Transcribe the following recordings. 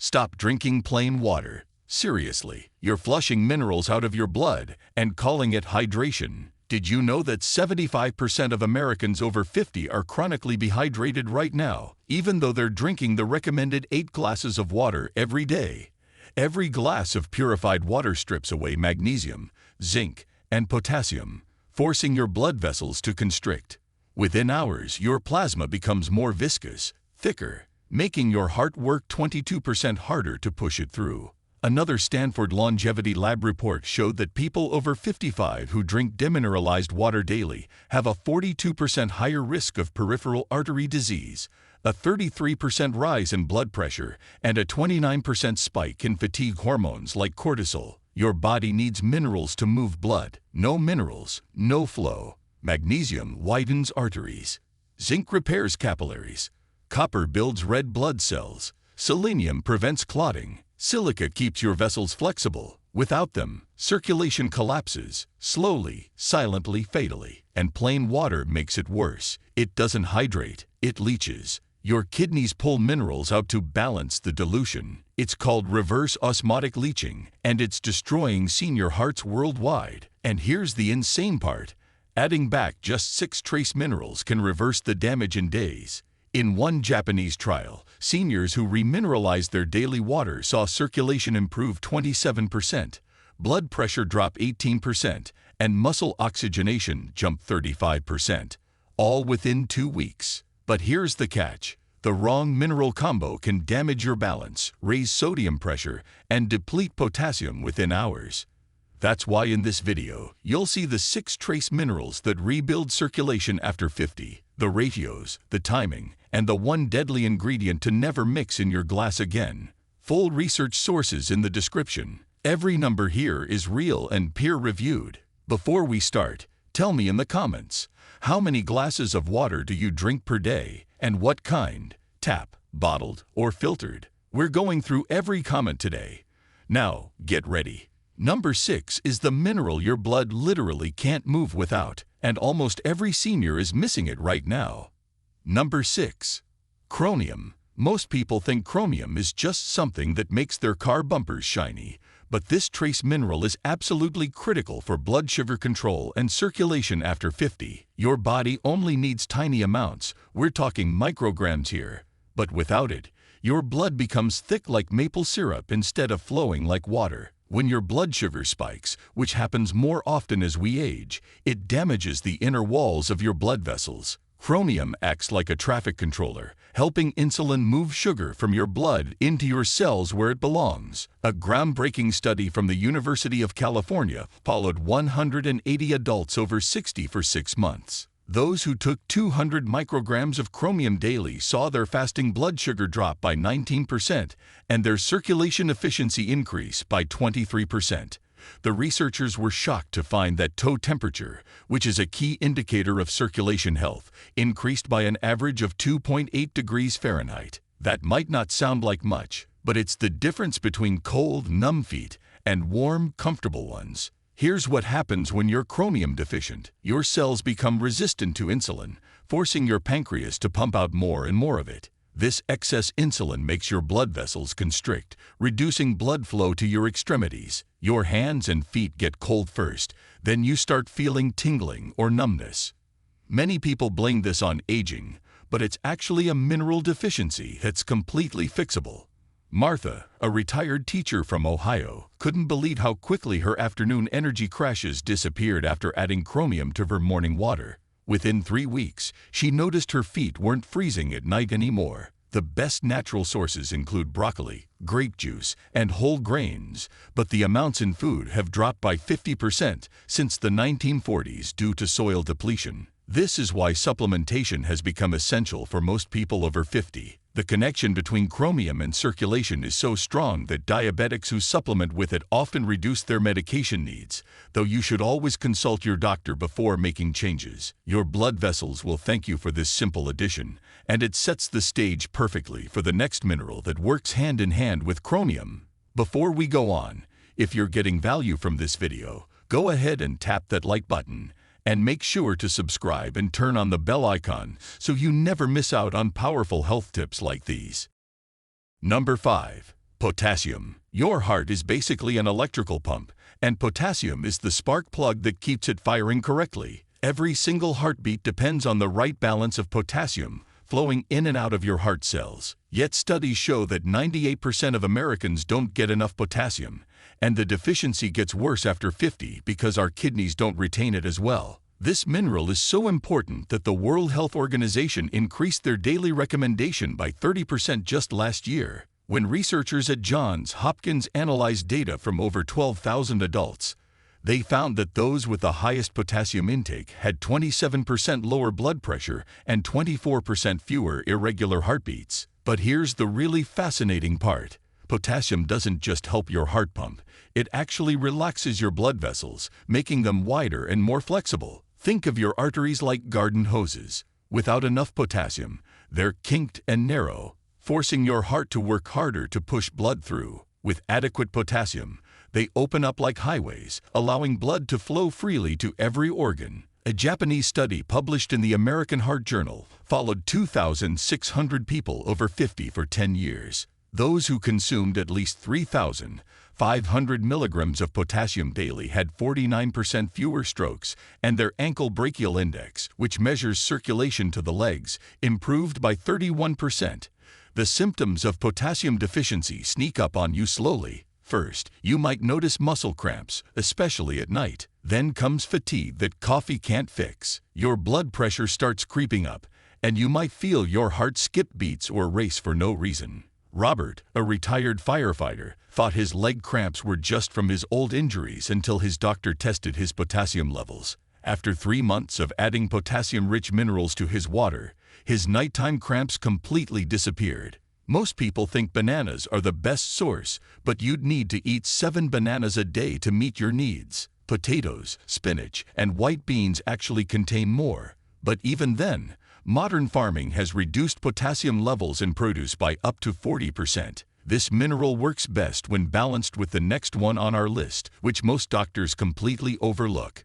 Stop drinking plain water. Seriously, you're flushing minerals out of your blood and calling it hydration. Did you know that 75% of Americans over 50 are chronically dehydrated right now, even though they're drinking the recommended 8 glasses of water every day? Every glass of purified water strips away magnesium, zinc, and potassium, forcing your blood vessels to constrict. Within hours, your plasma becomes more viscous, thicker, making your heart work 22% harder to push it through. Another Stanford Longevity Lab report showed that people over 55 who drink demineralized water daily have a 42% higher risk of peripheral artery disease, a 33% rise in blood pressure, and a 29% spike in fatigue hormones like cortisol. Your body needs minerals to move blood. No minerals, no flow. Magnesium widens arteries. Zinc repairs capillaries. Copper builds red blood cells. Selenium prevents clotting. Silica keeps your vessels flexible. Without them, circulation collapses, slowly, silently, fatally. And plain water makes it worse. It doesn't hydrate, it leaches. Your kidneys pull minerals out to balance the dilution. It's called reverse osmotic leaching, and it's destroying senior hearts worldwide. And here's the insane part. Adding back just 6 trace minerals can reverse the damage in days. In one Japanese trial, seniors who remineralized their daily water saw circulation improve 27%, blood pressure drop 18%, and muscle oxygenation jump 35%, all within 2 weeks. But here's the catch. The wrong mineral combo can damage your balance, raise sodium pressure, and deplete potassium within hours. That's why in this video, you'll see the 6 trace minerals that rebuild circulation after 50, the ratios, the timing, and the one deadly ingredient to never mix in your glass again. Full research sources in the description. Every number here is real and peer-reviewed. Before we start, tell me in the comments, how many glasses of water do you drink per day, and what kind? Tap, bottled, or filtered? We're going through every comment today. Now, get ready. Number 6 is the mineral your blood literally can't move without, and almost every senior is missing it right now. Number 6. Chromium. Most people think chromium is just something that makes their car bumpers shiny, but this trace mineral is absolutely critical for blood sugar control and circulation after 50. Your body only needs tiny amounts, we're talking micrograms here, but without it, your blood becomes thick like maple syrup instead of flowing like water. When your blood sugar spikes, which happens more often as we age, it damages the inner walls of your blood vessels. Chromium acts like a traffic controller, helping insulin move sugar from your blood into your cells where it belongs. A groundbreaking study from the University of California followed 180 adults over 60 for 6 months. Those who took 200 micrograms of chromium daily saw their fasting blood sugar drop by 19% and their circulation efficiency increase by 23%. The researchers were shocked to find that toe temperature, which is a key indicator of circulation health, increased by an average of 2.8 degrees Fahrenheit. That might not sound like much, but it's the difference between cold, numb feet and warm, comfortable ones. Here's what happens when you're chromium deficient. Your cells become resistant to insulin, forcing your pancreas to pump out more and more of it. This excess insulin makes your blood vessels constrict, reducing blood flow to your extremities. Your hands and feet get cold first, then you start feeling tingling or numbness. Many people blame this on aging, but it's actually a mineral deficiency that's completely fixable. Martha, a retired teacher from Ohio, couldn't believe how quickly her afternoon energy crashes disappeared after adding chromium to her morning water. Within 3 weeks, she noticed her feet weren't freezing at night anymore. The best natural sources include broccoli, grape juice, and whole grains, but the amounts in food have dropped by 50% since the 1940s due to soil depletion. This is why supplementation has become essential for most people over 50. The connection between chromium and circulation is so strong that diabetics who supplement with it often reduce their medication needs, though you should always consult your doctor before making changes. Your blood vessels will thank you for this simple addition, and it sets the stage perfectly for the next mineral that works hand in hand with chromium. Before we go on, if you're getting value from this video, go ahead and tap that like button. And make sure to subscribe and turn on the bell icon so you never miss out on powerful health tips like these. Number 5. Potassium. Your heart is basically an electrical pump, and potassium is the spark plug that keeps it firing correctly. Every single heartbeat depends on the right balance of potassium flowing in and out of your heart cells. Yet studies show that 98% of Americans don't get enough potassium, and the deficiency gets worse after 50 because our kidneys don't retain it as well. This mineral is so important that the World Health Organization increased their daily recommendation by 30% just last year. When researchers at Johns Hopkins analyzed data from over 12,000 adults, they found that those with the highest potassium intake had 27% lower blood pressure and 24% fewer irregular heartbeats. But here's the really fascinating part. Potassium doesn't just help your heart pump, it actually relaxes your blood vessels, making them wider and more flexible. Think of your arteries like garden hoses. Without enough potassium, they're kinked and narrow, forcing your heart to work harder to push blood through. With adequate potassium, they open up like highways, allowing blood to flow freely to every organ. A Japanese study published in the American Heart Journal followed 2,600 people over 50 for 10 years. Those who consumed at least 3,500 milligrams of potassium daily had 49% fewer strokes, and their ankle brachial index, which measures circulation to the legs, improved by 31%. The symptoms of potassium deficiency sneak up on you slowly. First, you might notice muscle cramps, especially at night. Then comes fatigue that coffee can't fix. Your blood pressure starts creeping up, and you might feel your heart skip beats or race for no reason. Robert, a retired firefighter, thought his leg cramps were just from his old injuries until his doctor tested his potassium levels. After 3 months of adding potassium-rich minerals to his water, his nighttime cramps completely disappeared. Most people think bananas are the best source, but you'd need to eat 7 bananas a day to meet your needs. Potatoes, spinach, and white beans actually contain more. But even then, modern farming has reduced potassium levels in produce by up to 40%. This mineral works best when balanced with the next one on our list, which most doctors completely overlook.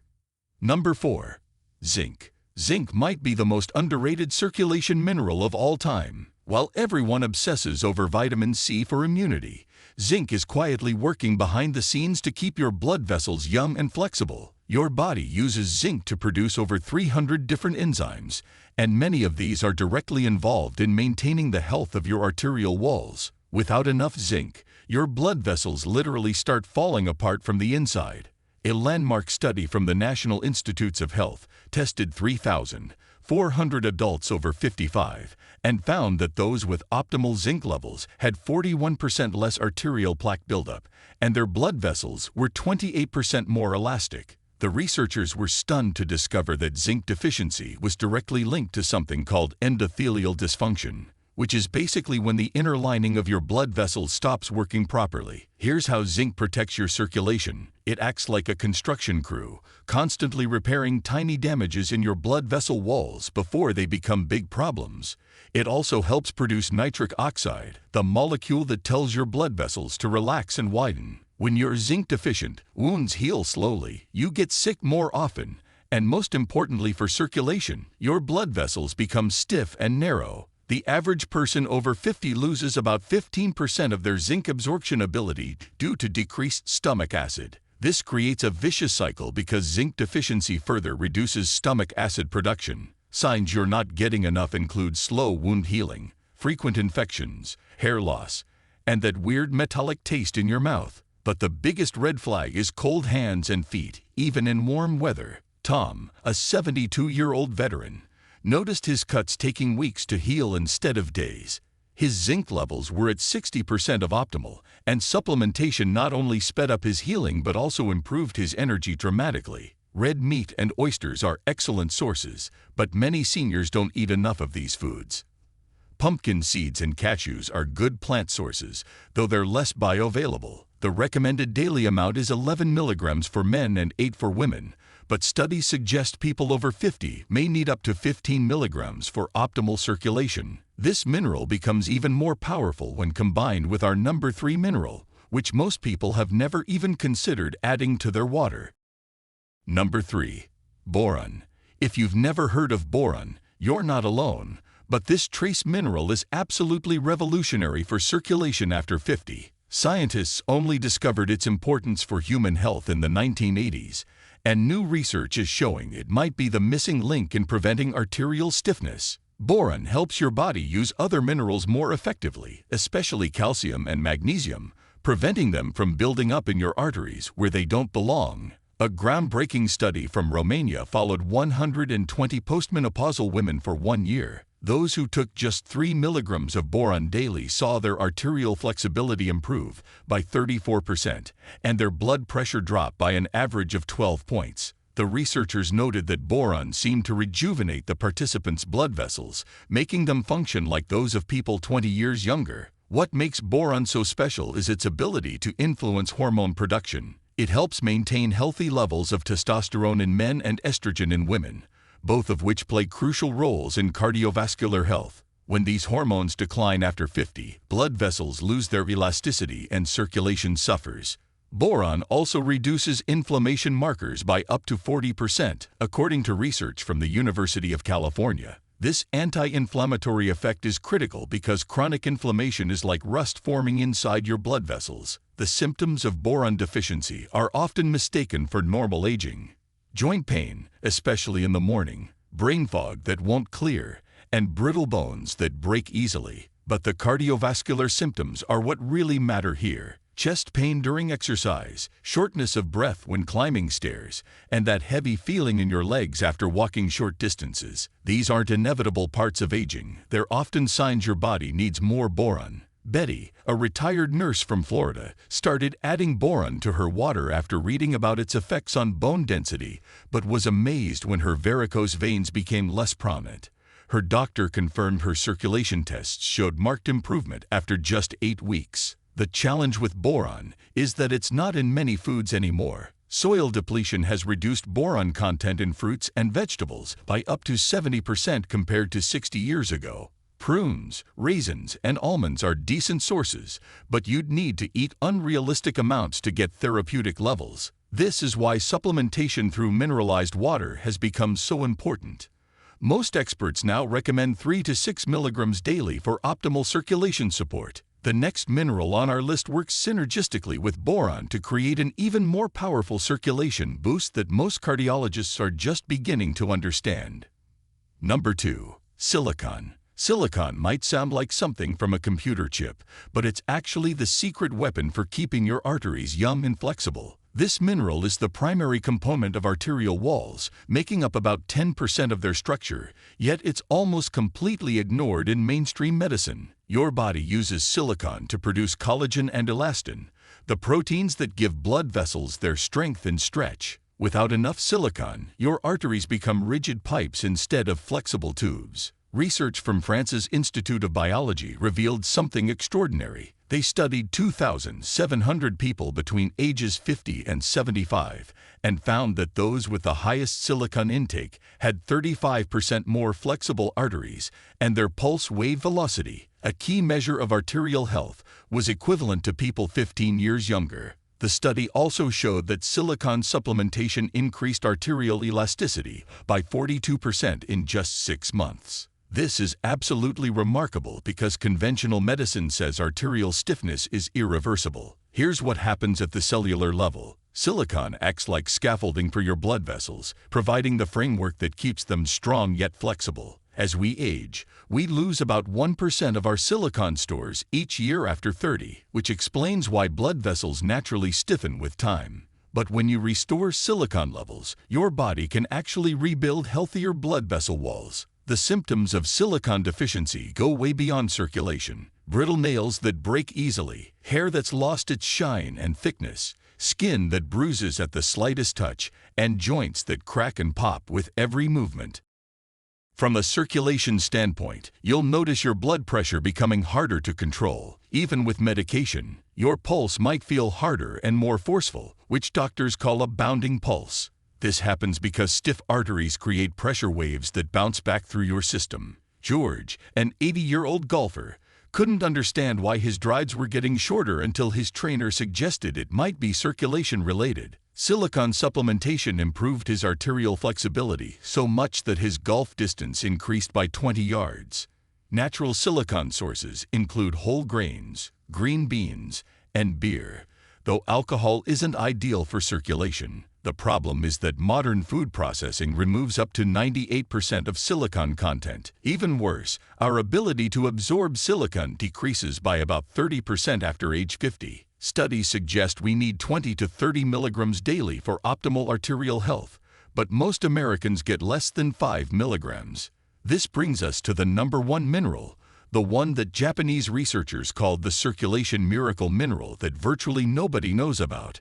Number 4. Zinc. Zinc might be the most underrated circulation mineral of all time. While everyone obsesses over vitamin C for immunity, zinc is quietly working behind the scenes to keep your blood vessels young and flexible. Your body uses zinc to produce over 300 different enzymes, and many of these are directly involved in maintaining the health of your arterial walls. Without enough zinc, your blood vessels literally start falling apart from the inside. A landmark study from the National Institutes of Health tested 3,400 adults over 55 and found that those with optimal zinc levels had 41% less arterial plaque buildup, and their blood vessels were 28% more elastic. The researchers were stunned to discover that zinc deficiency was directly linked to something called endothelial dysfunction, which is basically when the inner lining of your blood vessels stops working properly. Here's how zinc protects your circulation. It acts like a construction crew, constantly repairing tiny damages in your blood vessel walls before they become big problems. It also helps produce nitric oxide, the molecule that tells your blood vessels to relax and widen. When you're zinc deficient, wounds heal slowly, you get sick more often, and most importantly for circulation, your blood vessels become stiff and narrow. The average person over 50 loses about 15% of their zinc absorption ability due to decreased stomach acid. This creates a vicious cycle because zinc deficiency further reduces stomach acid production. Signs you're not getting enough include slow wound healing, frequent infections, hair loss, and that weird metallic taste in your mouth. But the biggest red flag is cold hands and feet, even in warm weather. Tom, a 72-year-old veteran, noticed his cuts taking weeks to heal instead of days. His zinc levels were at 60% of optimal, and supplementation not only sped up his healing but also improved his energy dramatically. Red meat and oysters are excellent sources, but many seniors don't eat enough of these foods. Pumpkin seeds and cashews are good plant sources, though they're less bioavailable. The recommended daily amount is 11 milligrams for men and 8 for women, but studies suggest people over 50 may need up to 15 milligrams for optimal circulation. This mineral becomes even more powerful when combined with our number 3 mineral, which most people have never even considered adding to their water. Number 3. Boron. If you've never heard of boron, you're not alone, but this trace mineral is absolutely revolutionary for circulation after 50. Scientists only discovered its importance for human health in the 1980s, and new research is showing it might be the missing link in preventing arterial stiffness. Boron helps your body use other minerals more effectively, especially calcium and magnesium, preventing them from building up in your arteries where they don't belong. A groundbreaking study from Romania followed 120 postmenopausal women for 1 year. Those who took just 3 milligrams of boron daily saw their arterial flexibility improve by 34% and their blood pressure drop by an average of 12 points. The researchers noted that boron seemed to rejuvenate the participants' blood vessels, making them function like those of people 20 years younger. What makes boron so special is its ability to influence hormone production. It helps maintain healthy levels of testosterone in men and estrogen in women, both of which play crucial roles in cardiovascular health. When these hormones decline after 50, blood vessels lose their elasticity and circulation suffers. Boron also reduces inflammation markers by up to 40%, according to research from the University of California. This anti-inflammatory effect is critical because chronic inflammation is like rust forming inside your blood vessels. The symptoms of boron deficiency are often mistaken for normal aging. Joint pain, especially in the morning, brain fog that won't clear, and brittle bones that break easily. But the cardiovascular symptoms are what really matter here. Chest pain during exercise, shortness of breath when climbing stairs, and that heavy feeling in your legs after walking short distances. These aren't inevitable parts of aging. They're often signs your body needs more boron. Betty, a retired nurse from Florida, started adding boron to her water after reading about its effects on bone density, but was amazed when her varicose veins became less prominent. Her doctor confirmed her circulation tests showed marked improvement after just 8 weeks. The challenge with boron is that it's not in many foods anymore. Soil depletion has reduced boron content in fruits and vegetables by up to 70% compared to 60 years ago. Prunes, raisins, and almonds are decent sources, but you'd need to eat unrealistic amounts to get therapeutic levels. This is why supplementation through mineralized water has become so important. Most experts now recommend 3 to 6 milligrams daily for optimal circulation support. The next mineral on our list works synergistically with boron to create an even more powerful circulation boost that most cardiologists are just beginning to understand. Number 2. Silicon. Silicon might sound like something from a computer chip, but it's actually the secret weapon for keeping your arteries young and flexible. This mineral is the primary component of arterial walls, making up about 10% of their structure, yet it's almost completely ignored in mainstream medicine. Your body uses silicon to produce collagen and elastin, the proteins that give blood vessels their strength and stretch. Without enough silicon, your arteries become rigid pipes instead of flexible tubes. Research from France's Institute of Biology revealed something extraordinary. They studied 2,700 people between ages 50 and 75 and found that those with the highest silicon intake had 35% more flexible arteries, and their pulse wave velocity, a key measure of arterial health, was equivalent to people 15 years younger. The study also showed that silicon supplementation increased arterial elasticity by 42% in just 6 months. This is absolutely remarkable because conventional medicine says arterial stiffness is irreversible. Here's what happens at the cellular level. Silicon acts like scaffolding for your blood vessels, providing the framework that keeps them strong yet flexible. As we age, we lose about 1% of our silicon stores each year after 30, which explains why blood vessels naturally stiffen with time. But when you restore silicon levels, your body can actually rebuild healthier blood vessel walls. The symptoms of silicon deficiency go way beyond circulation. Brittle nails that break easily, hair that's lost its shine and thickness, skin that bruises at the slightest touch, and joints that crack and pop with every movement. From a circulation standpoint, you'll notice your blood pressure becoming harder to control. Even with medication, your pulse might feel harder and more forceful, which doctors call a bounding pulse. This happens because stiff arteries create pressure waves that bounce back through your system. George, an 80-year-old golfer, couldn't understand why his drives were getting shorter until his trainer suggested it might be circulation-related. Silicon supplementation improved his arterial flexibility so much that his golf distance increased by 20 yards. Natural silicon sources include whole grains, green beans, and beer. Though alcohol isn't ideal for circulation, the problem is that modern food processing removes up to 98% of silicon content. Even worse, our ability to absorb silicon decreases by about 30% after age 50. Studies suggest we need 20 to 30 milligrams daily for optimal arterial health, but most Americans get less than 5 milligrams. This brings us to the number one mineral, the one that Japanese researchers called the circulation miracle mineral that virtually nobody knows about.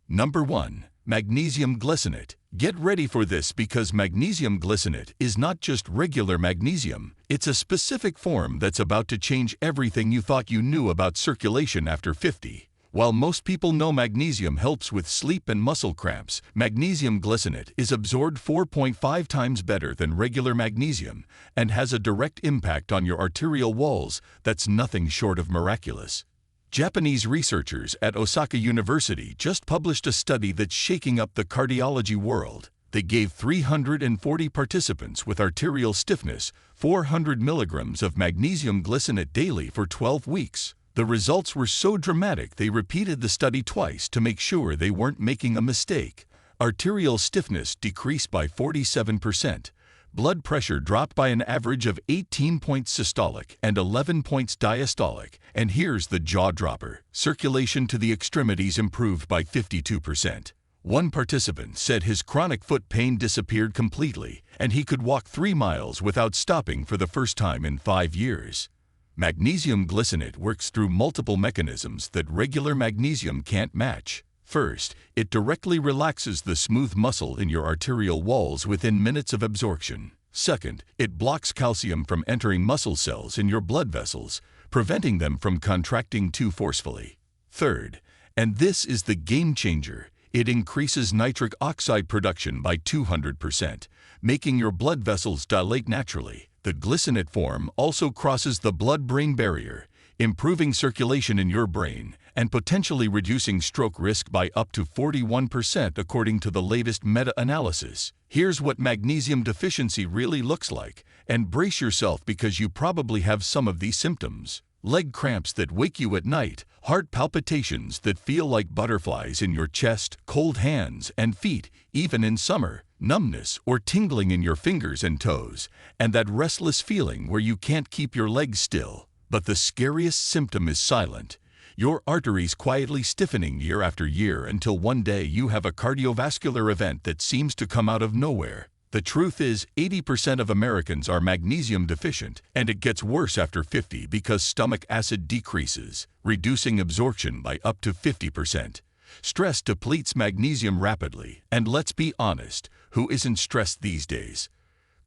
Number 1. Magnesium glycinate. Get ready for this because magnesium glycinate is not just regular magnesium, it's a specific form that's about to change everything you thought you knew about circulation after 50. While most people know magnesium helps with sleep and muscle cramps, magnesium glycinate is absorbed 4.5 times better than regular magnesium and has a direct impact on your arterial walls that's nothing short of miraculous. Japanese researchers at Osaka University just published a study that's shaking up the cardiology world. They gave 340 participants with arterial stiffness 400 milligrams of magnesium glycinate daily for 12 weeks. The results were so dramatic they repeated the study twice to make sure they weren't making a mistake. Arterial stiffness decreased by 47%. Blood pressure dropped by an average of 18 points systolic and 11 points diastolic. And here's the jaw-dropper. Circulation to the extremities improved by 52%. One participant said his chronic foot pain disappeared completely, and he could walk 3 miles without stopping for the first time in 5 years. Magnesium glycinate works through multiple mechanisms that regular magnesium can't match. First, it directly relaxes the smooth muscle in your arterial walls within minutes of absorption. Second, it blocks calcium from entering muscle cells in your blood vessels, preventing them from contracting too forcefully. Third, and this is the game changer, it increases nitric oxide production by 200%, making your blood vessels dilate naturally. The glycinate form also crosses the blood-brain barrier, improving circulation in your brain and potentially reducing stroke risk by up to 41% according to the latest meta-analysis. Here's what magnesium deficiency really looks like, and brace yourself because you probably have some of these symptoms. Leg cramps that wake you at night, heart palpitations that feel like butterflies in your chest, cold hands and feet, even in summer, numbness or tingling in your fingers and toes, and that restless feeling where you can't keep your legs still. But the scariest symptom is silent. Your arteries quietly stiffening year after year until one day you have a cardiovascular event that seems to come out of nowhere. The truth is, 80% of Americans are magnesium deficient, and it gets worse after 50 because stomach acid decreases, reducing absorption by up to 50%. Stress depletes magnesium rapidly, and let's be honest, who isn't stressed these days?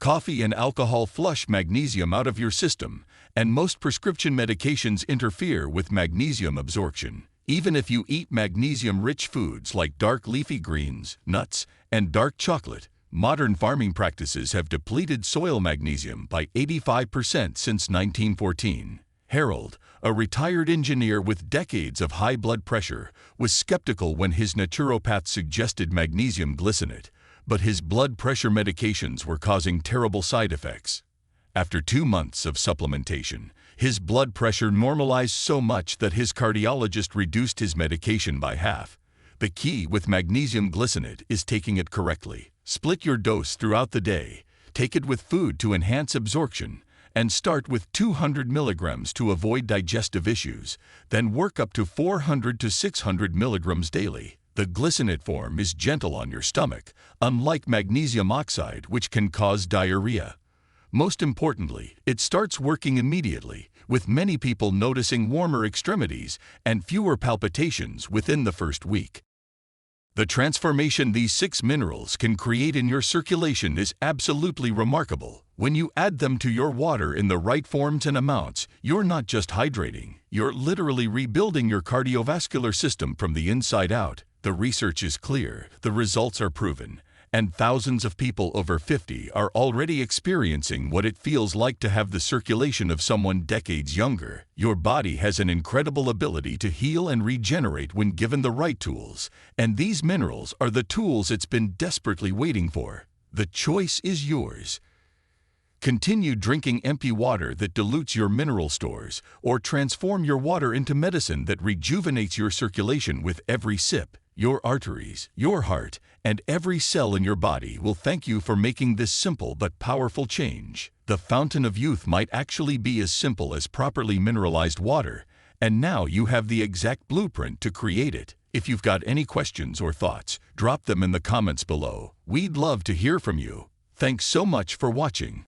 Coffee and alcohol flush magnesium out of your system, and most prescription medications interfere with magnesium absorption. Even if you eat magnesium-rich foods like dark leafy greens, nuts, and dark chocolate, modern farming practices have depleted soil magnesium by 85% since 1914. Harold, a retired engineer with decades of high blood pressure, was skeptical when his naturopath suggested magnesium glycinate, but his blood pressure medications were causing terrible side effects. After 2 months of supplementation, his blood pressure normalized so much that his cardiologist reduced his medication by half. The key with magnesium glycinate is taking it correctly. Split your dose throughout the day, take it with food to enhance absorption, and start with 200 milligrams to avoid digestive issues, then work up to 400 to 600 milligrams daily. The glycinate form is gentle on your stomach, unlike magnesium oxide, which can cause diarrhea. Most importantly, it starts working immediately, with many people noticing warmer extremities and fewer palpitations within the first week. The transformation these 6 minerals can create in your circulation is absolutely remarkable. When you add them to your water in the right forms and amounts, you're not just hydrating, you're literally rebuilding your cardiovascular system from the inside out. The research is clear, the results are proven, and thousands of people over 50 are already experiencing what it feels like to have the circulation of someone decades younger. Your body has an incredible ability to heal and regenerate when given the right tools, and these minerals are the tools it's been desperately waiting for. The choice is yours. Continue drinking empty water that dilutes your mineral stores, or transform your water into medicine that rejuvenates your circulation with every sip. Your arteries, your heart, and every cell in your body will thank you for making this simple but powerful change. The fountain of youth might actually be as simple as properly mineralized water, and now you have the exact blueprint to create it. If you've got any questions or thoughts, drop them in the comments below. We'd love to hear from you. Thanks so much for watching.